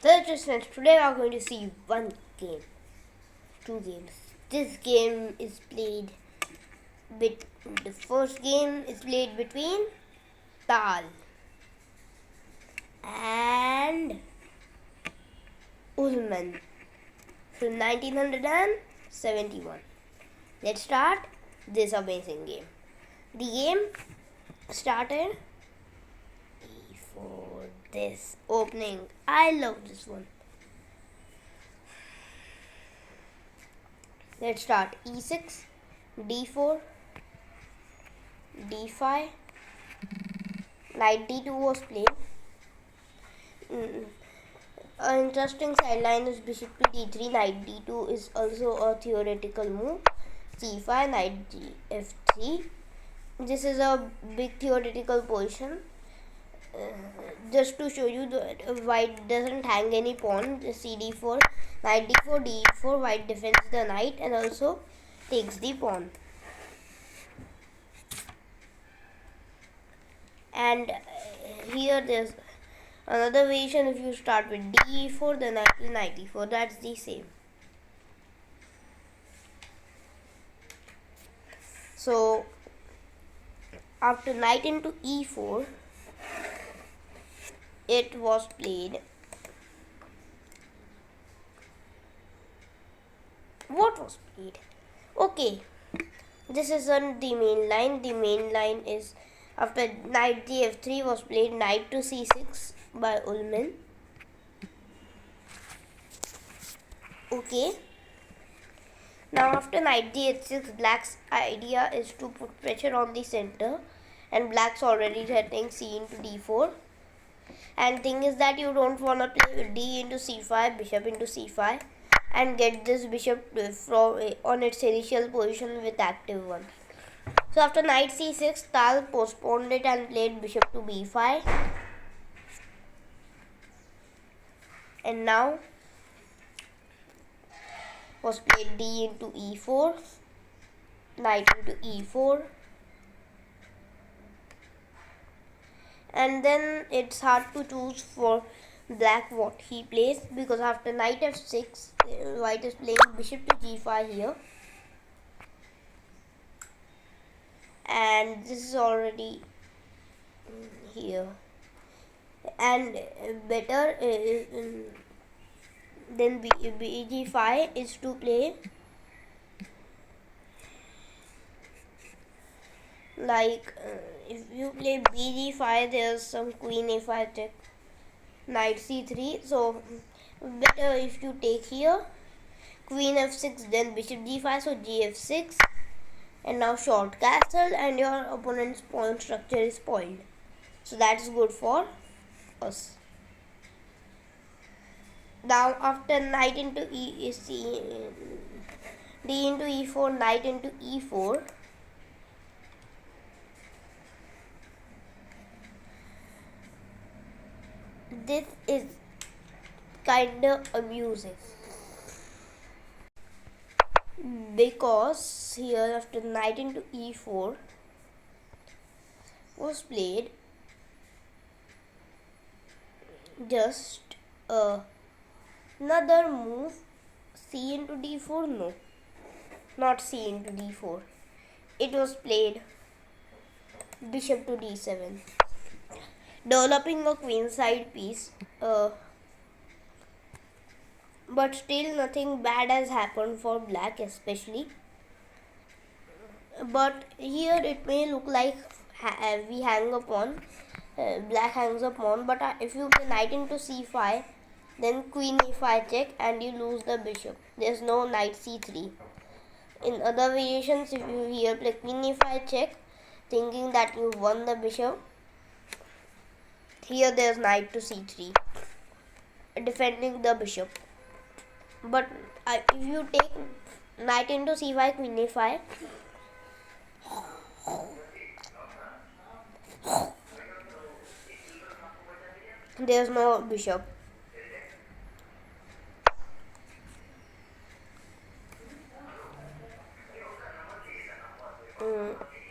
So just friends, today we are going to see two games. This game is played the first game is played between Tal and Ulman from 1971. Let's start this amazing game. The game started before this opening. I love this one. Let's start e6, d4, d5, knight d2 was played. An interesting sideline is bishop to d3, knight d2 is also a theoretical move. c5, knight f3. This is a big theoretical position. Just to show you that white doesn't hang any pawn. cd4, knight d4, d4. White defends the knight and also takes the pawn. And here there's another variation. If you start with d4, then knight e4. That's the same. So after knight into e4, it was played. What was played? Okay, this is on the main line. The main line is after knight df3 was played, knight to c6 by Ullman. Okay. Now after knight d6, black's idea is to put pressure on the center, and black's already threatening c into d4. And thing is that you don't want to play with d into c5, bishop into c5, and get this bishop from on its initial position with active 1. So after knight c6, Tal postponed it and played bishop to b5. And now was played d into e4, knight into e4. And then it's hard to choose for black what he plays, because after knight f6, white is playing bishop to g5 here. And this is already here. And better than bg5 is to play like if you play bg5, there's some queen a5 check, knight c3. So better if you take here queen f6, then bishop g5, so gf6. And now short castle, and your opponent's pawn structure is spoiled. So that is good for us. Now after knight into d into e4, knight into e4. This is kind of amusing, because here after knight into e4 was played just another move, c into d4. No, not c into d4. It was played bishop to d7, developing a queenside piece. But still nothing bad has happened for black especially. But here it may look like we hang a pawn, black hangs a pawn, but if you play knight into c5, then queen e5 check and you lose the bishop. There's no knight c3. In other variations, if you here play queen e5 check, thinking that you won the bishop, here there's knight to c3, defending the bishop. But if you take knight into c5, queen a5, there's no bishop.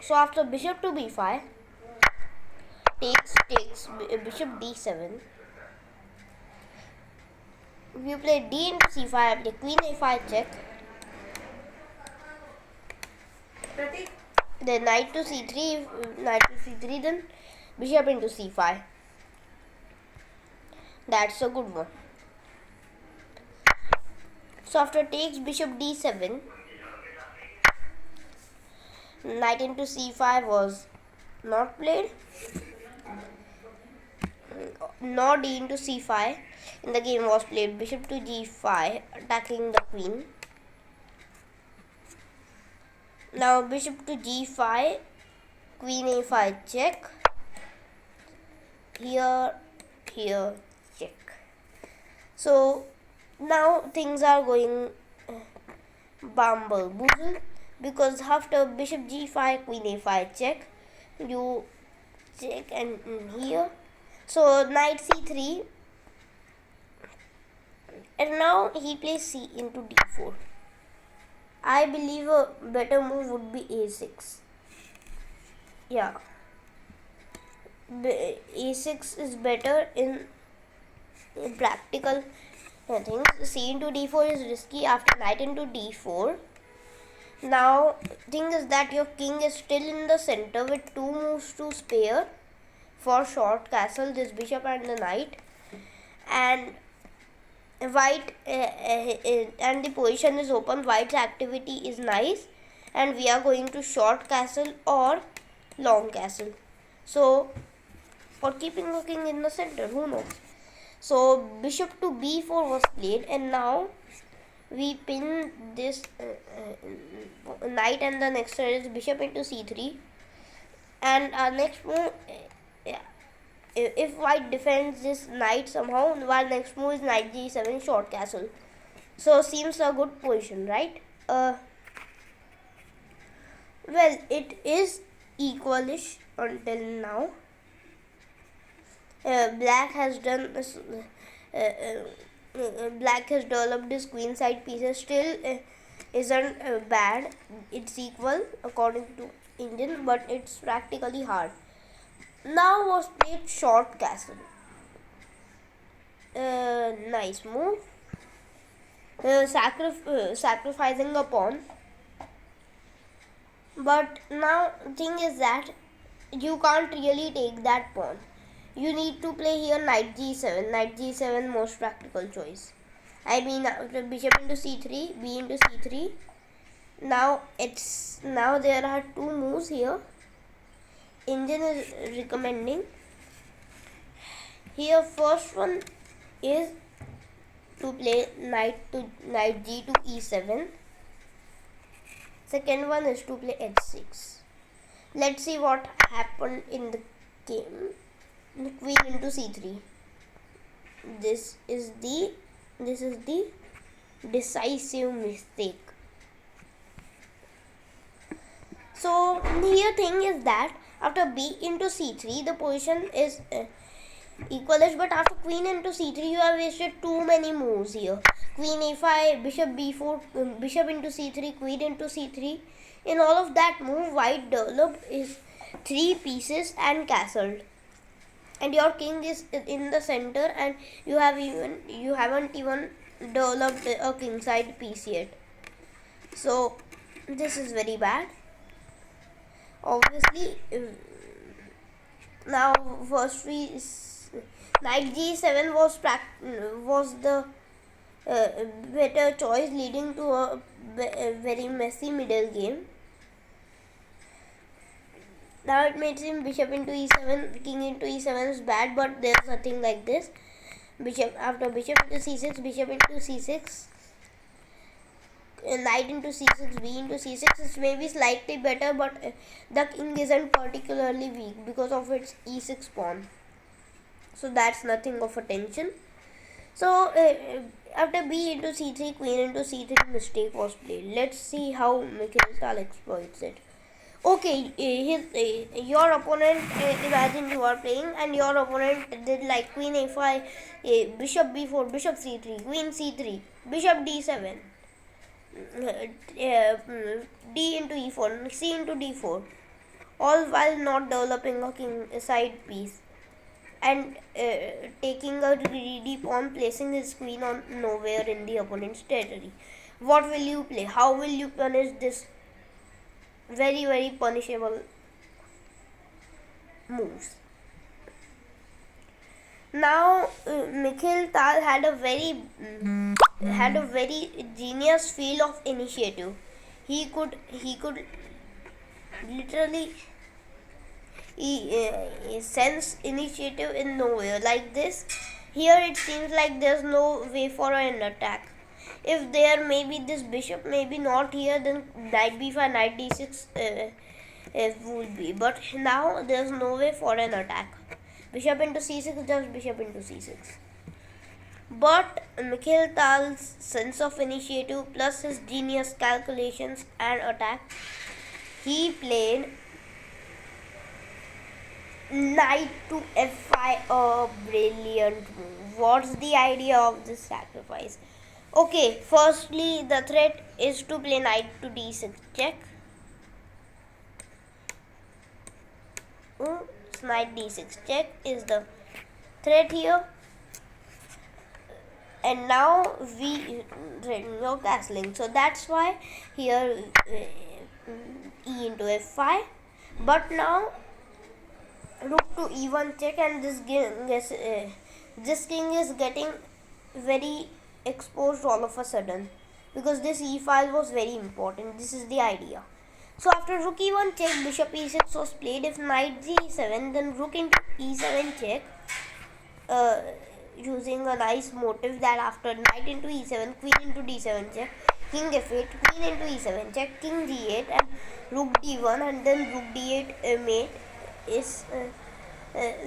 So after bishop to b5, takes bishop d7, If you play d into c5, I play queen a5 check. Then knight to c3, then bishop into c5. That's a good one. So after takes bishop d7, knight into c5 was not played. Nor d into c5 in the game was played. Bishop to g5, attacking the queen. Now bishop to g5, queen a5 check. Here, check. So now things are going bamble-boozle, because after bishop g5, queen a5 check, you check and here. So knight c3, and now he plays c into d4. I believe a better move would be a6. Yeah, a6 is better in practical things. C into d4 is risky after knight into d4. Now thing is that your king is still in the center with 2 moves to spare for short castle, this bishop and the knight, and white and the position is open. White's activity is nice, and we are going to short castle or long castle. So for keeping the king in the center, who knows? So bishop to b4 was played, and now we pin this knight, and the next turn is bishop into c3, and our next move, if white defends this knight somehow, our next move is knight g7 short castle. So seems a good position, right? Well, it is equalish until now. Black has done black has developed his queen side pieces. Still isn't bad. It's equal according to Indian, but it's practically hard. Now was played short castle. Nice move. Sacrificing a pawn. But now thing is that you can't really take that pawn. You need to play here knight g7. Knight g7 most practical choice. I mean bishop into c3, b into c3. Now there are 2 moves here. Indian is recommending. Here first one is to play knight g to e7. Second one is to play h6. Let's see what happened in the game. Queen into c3. This is the decisive mistake. So here thing is that after b into c3, the position is equalish, but after queen into c3, you have wasted too many moves here. Queen a5, bishop b4, bishop into c3, queen into c3. In all of that move, white developed his 3 pieces and castled, and your king is in the center, and you haven't even developed a king side piece yet. So this is very bad. Obviously, now first knight g7 was the better choice, leading to a very messy middle game. Now it makes him bishop into e7, king into e7 is bad, but there's nothing like this. After bishop into c6, bishop into c6, knight into c6, b into c6 is maybe slightly better, but the king isn't particularly weak because of its e6 pawn. So that's nothing of attention. So after b into c3, queen into c3, mistake was played. Let's see how Mikhail Tal exploits it. Okay, your opponent, imagine you are playing and your opponent did like queen a5, bishop b4, bishop c3, queen c3, bishop d7, d into e4, c into d4, all while not developing a king side piece and making a greedy pawn, placing his queen on nowhere in the opponent's territory. What will you play? How will you punish this very, very punishable moves? Now, Mikhail Tal had a very genius feel of initiative. He could literally sense initiative in nowhere. Like this, here it seems like there's no way for an attack. If there may be this bishop, maybe not here, then knight b5, knight d6 would be. But now there's no way for an attack. Bishop into c6, just bishop into c6. But Mikhail Tal's sense of initiative plus his genius calculations and attack, he played knight to f5, a brilliant move. What's the idea of this sacrifice? Okay, firstly, the threat is to play knight to d6 check. Knight d6 check is the threat here. And now we no castling, so that's why here e into f5. But now rook to e1 check, and this king is getting very exposed all of a sudden, because this e file was very important. This is the idea. So after rook e1 check, bishop e6 was played. If knight g7, then rook into e7 check, using a nice motive that after knight into e7, queen into d7 check, king f8, queen into e7 check, king g8, and rook d1, and then rook d8 mate is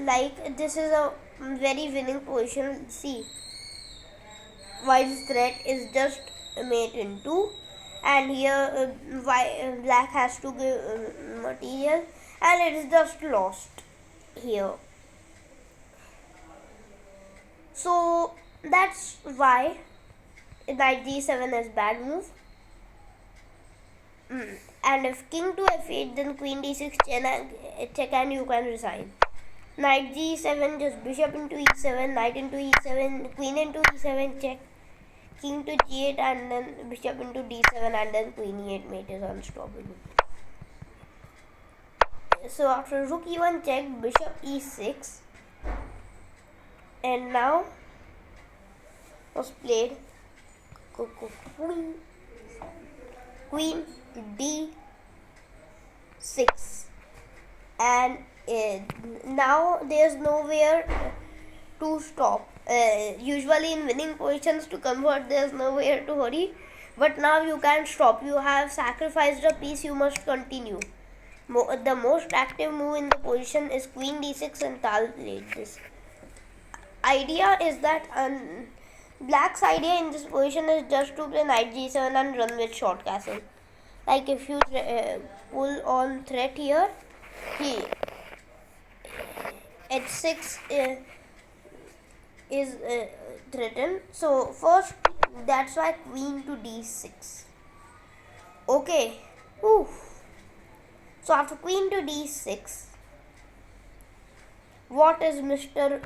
like this is a very winning position. See, white's threat is just mate into, and here black has to give material, and it is just lost here. So that's why knight g7 is bad move. And if king to f8, then queen d6 check, and you can resign. Knight g7, just bishop into e7, knight into e7, queen into e7 check, king to g8, and then bishop into d7, and then queen e8 mate is unstoppable. So after rook e1 check, bishop e6, and now was played queen d6, and now there's nowhere to stop. Usually in winning positions to convert, there's nowhere to hurry, but now you can't stop. You have sacrificed a piece, you must continue. The most active move in the position is queen d6, and Tal played this. Idea is that black's idea in this position is just to play knight g7 and run with short castle. Like if you pull on threat here, h6 is threatened. So first, that's why queen to d6. Okay. So after queen to d6, what is Mr.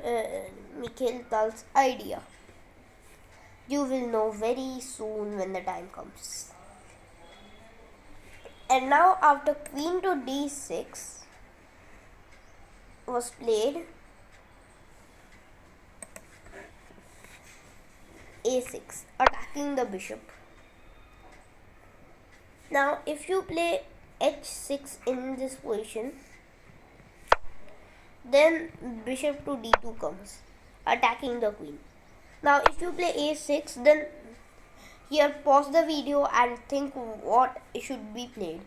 Mikhail Tal's idea? You will know very soon when the time comes. And now after queen to d6 was played, a6, attacking the bishop. Now if you play h6 in this position, then bishop to d2 comes, attacking the queen. Now if you play a6, then here pause the video and think what should be played.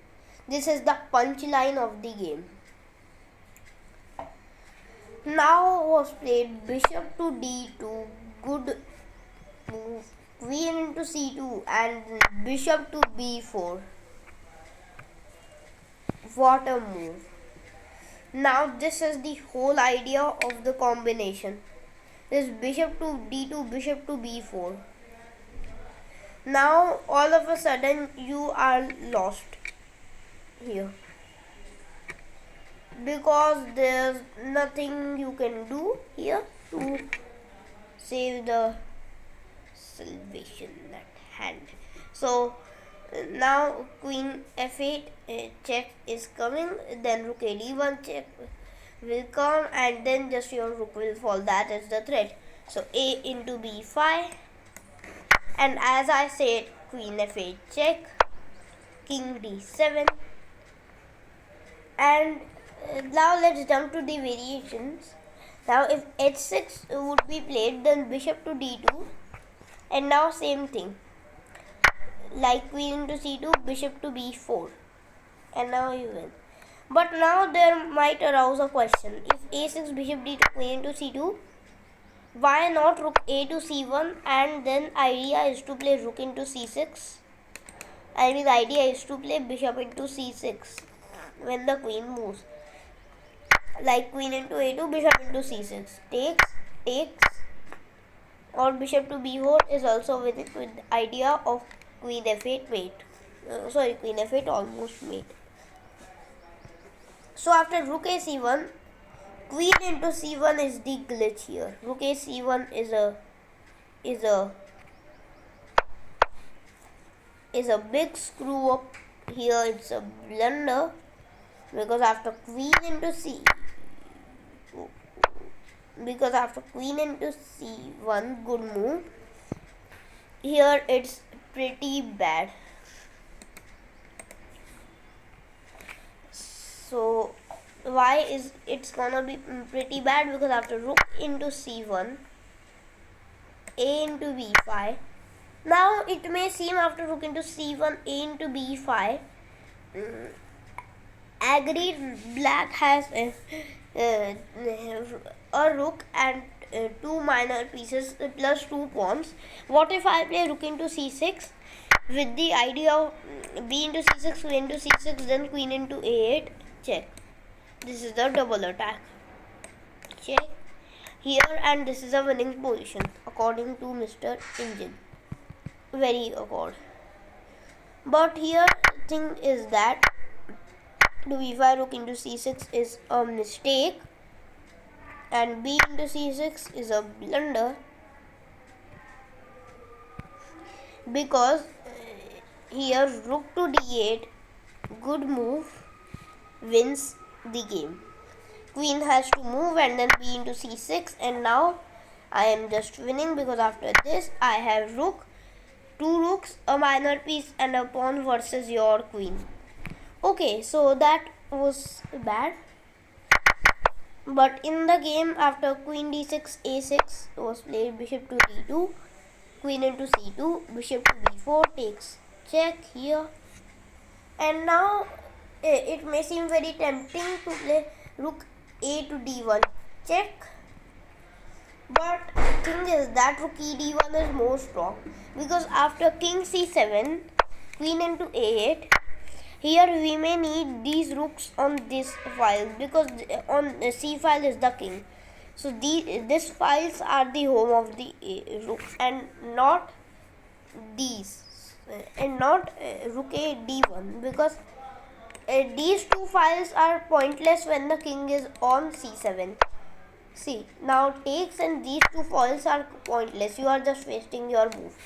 This is the punchline of the game. Now was played bishop to d2, good move, queen into c2, and bishop to b4. What a move. Now this is the whole idea of the combination. This bishop to d2, bishop to b4. Now all of a sudden you are lost here, because there's nothing you can do here to save the salvation at hand. So now queen f8 check is coming, then rook a d1 check will come, and then just your rook will fall. That is the threat. So a into b5, and as I said, queen f8 check, king d7, and now let's jump to the variations. Now if h6 would be played, then bishop to d2, and now same thing, like queen into c2, bishop to b4, and now you win. But now there might arouse a question: if a6 bishop d2 queen into c2, why not rook a to c1, and then idea is to play rook into c6? I mean, the idea is to play bishop into c6 when the queen moves, like queen into a2, bishop into c6, takes, or bishop to b4 is also with the idea of queen f8 mate. Queen f8 almost mate. So after rook a c1, queen into c1 is the glitch here. Rook a c1 is a big screw up here. It's a blunder, because after queen into c1, good move, here it's pretty bad. So why is it's gonna be pretty bad? Because after rook into c1, a into b5. Now it may seem after rook into c1, a into b5, agreed black has a rook and two minor pieces plus 2 pawns. What if I play rook into c6 with the idea of b into c6, queen into c6, then queen into a8, check. This is the double attack. Check here, and this is a winning position according to Mr. Engine. Very accord. But here thing is that to b5 rook into c6 is a mistake, and b into c6 is a blunder, because here rook to d8, good move, wins the game. Queen has to move, and then b into c6, and now I am just winning, because after this I have two rooks, a minor piece, and a pawn versus your queen. Okay, so that was bad. But in the game, after queen d6, a6 was played, bishop to d2, queen into c2, bishop to b4, takes check here. And now it may seem very tempting to play rook a to d1 check, but the thing is that rook e d1 is more strong, because after king c7, queen into a8, here we may need these rooks on this file, because on c file is the king. So these files are the home of the rook, and not these, and not rook a d1, because these two files are pointless when the king is on c7. See, now takes, and these two files are pointless. You are just wasting your move.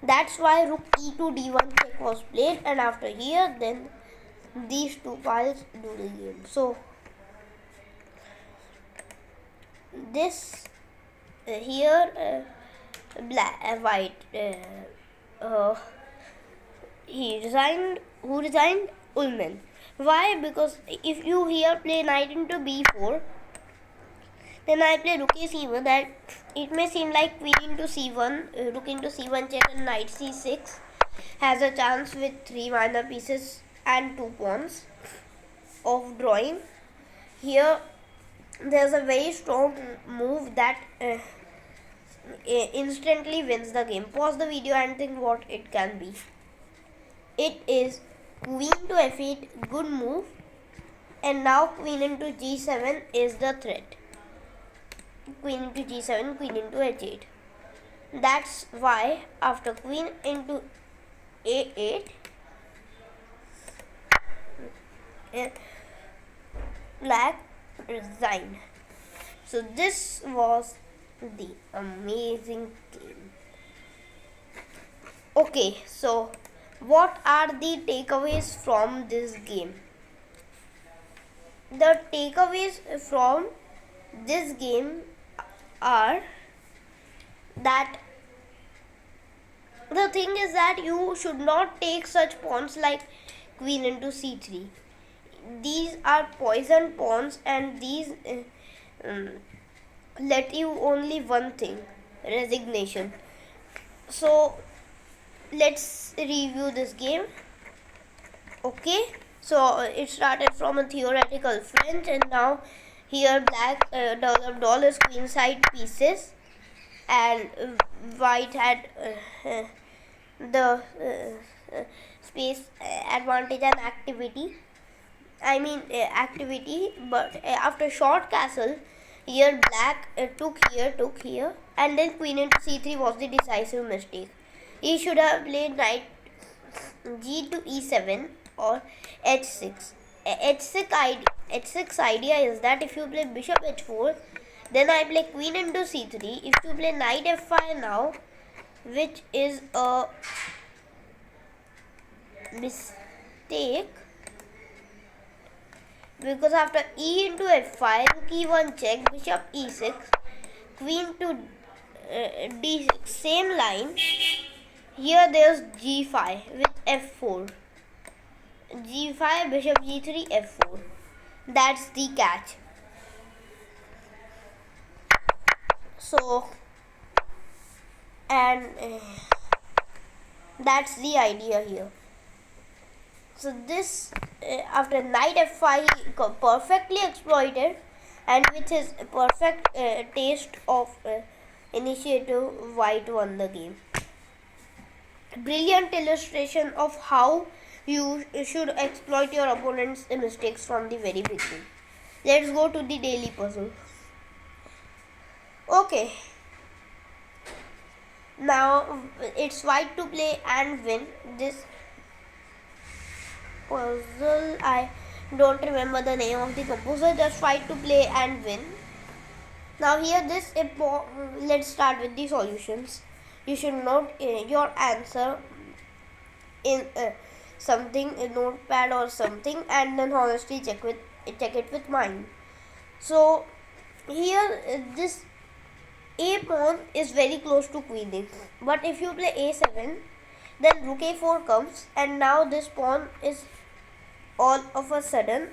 That's why rook e to d1 check was played, and after here, then these two files do the game. So this here white he resigned. Who resigned? Ullman. Why? Because if you here play knight into b4, then I play rook a c1, that it may seem like queen into c1, rook into c1 check, and knight c6 has a chance with 3 minor pieces and 2 pawns of drawing. Here there's a very strong move that instantly wins the game. Pause the video and think what it can be. It is queen to f8, good move, and now queen into g7 is the threat. Queen into g7, queen into h8. That's why after queen into a8, black resigned. So this was the amazing game. Okay, so what are the takeaways from this game? The takeaways from this game are that the thing is that you should not take such pawns like queen into c3. These are poison pawns, and these um, let you only one thing: resignation. So let's review this game. Okay, so it started from a theoretical French, and now here black developed all his queen side pieces, and white had the space advantage and activity. But after short castle, here black took here, and then queen into c3 was the decisive mistake. He should have played knight g to e7 or h6. H6 idea is that if you play bishop h4, then I play queen into c3. If you play knight f5 now, which is a mistake, because after e into f5, rook e1 check, bishop e6, queen to d6, same line. Here there's g5 with f4, g5, bishop g3, f4. That's the catch. So, and that's the idea here. So this after knight f5 he perfectly exploited, and with his perfect taste of initiative, white won the game. Brilliant illustration of how you should exploit your opponent's mistakes from the very beginning. Let's go to the daily puzzle. Okay, now it's white to play and win this puzzle. I don't remember the name of the composer. Just white to play and win. Now here let's start with the solutions. You should note your answer in something, a notepad or something, and then honestly check it with mine. So here this a pawn is very close to queen a, but if you play a7, then rook a4 comes, and now this pawn is all of a sudden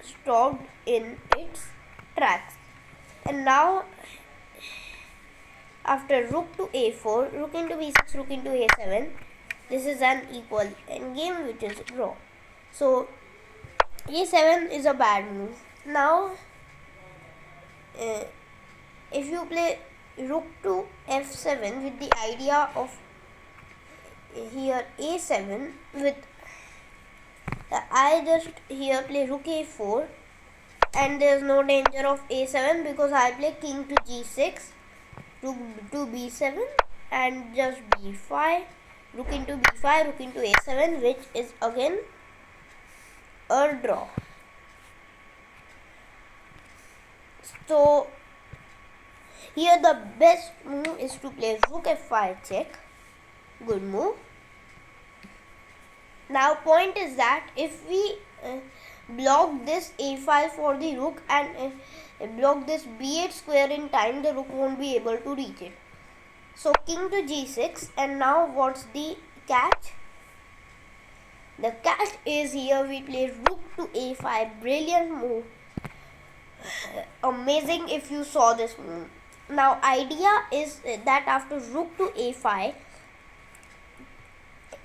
stopped in its tracks. And now after rook to a4, rook into b6, rook into a7, this is an equal endgame, which is draw. So a7 is a bad move. Now if you play rook to f7 with the idea of here a7, with I just here play rook a4, and there is no danger of a7 because I play king to g6, rook to b7, and just b5, rook into b5, rook into a7, which is again a draw. So here the best move is to play rook f5 check. Good move. Now point is that if we block this a5 for the rook and block this b8 square in time, the rook won't be able to reach it. So king to g6, and now what's the catch? The catch is here we play rook to a5. Brilliant move. Amazing if you saw this move. Now idea is that after rook to a5,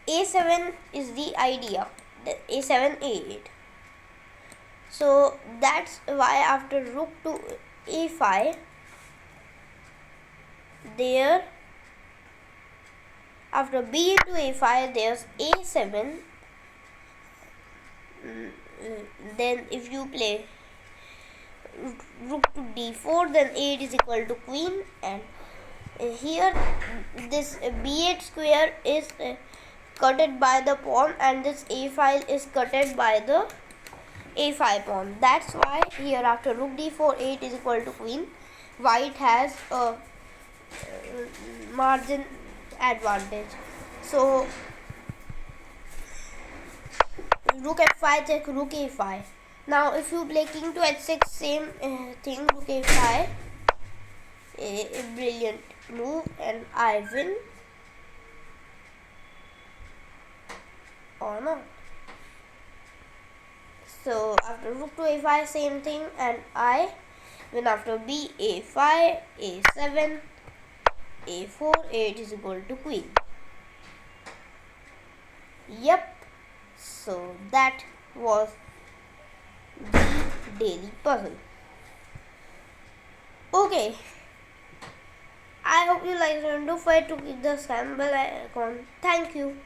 a7 is the idea, a7 a8. So that's why after rook to a5, there after b into a5 there's a7. Then if you play rook to d4, then a8 is equal to queen, and here this b8 square is cutted by the pawn, and this a5 is cutted by the a5 pawn. That's why here after rook d4, a8 is equal to queen. White has a margin advantage. So rook f5, check, rook a5. Now if you play king to h6, same thing, rook a5, a brilliant move, and I win or not. So after rook to a5, same thing, and I win after b, a5, a7, a4, 8 is equal to queen. Yep. So that was the daily puzzle. Okay. I hope you liked it. Don't forget to click the scam bell icon. Thank you.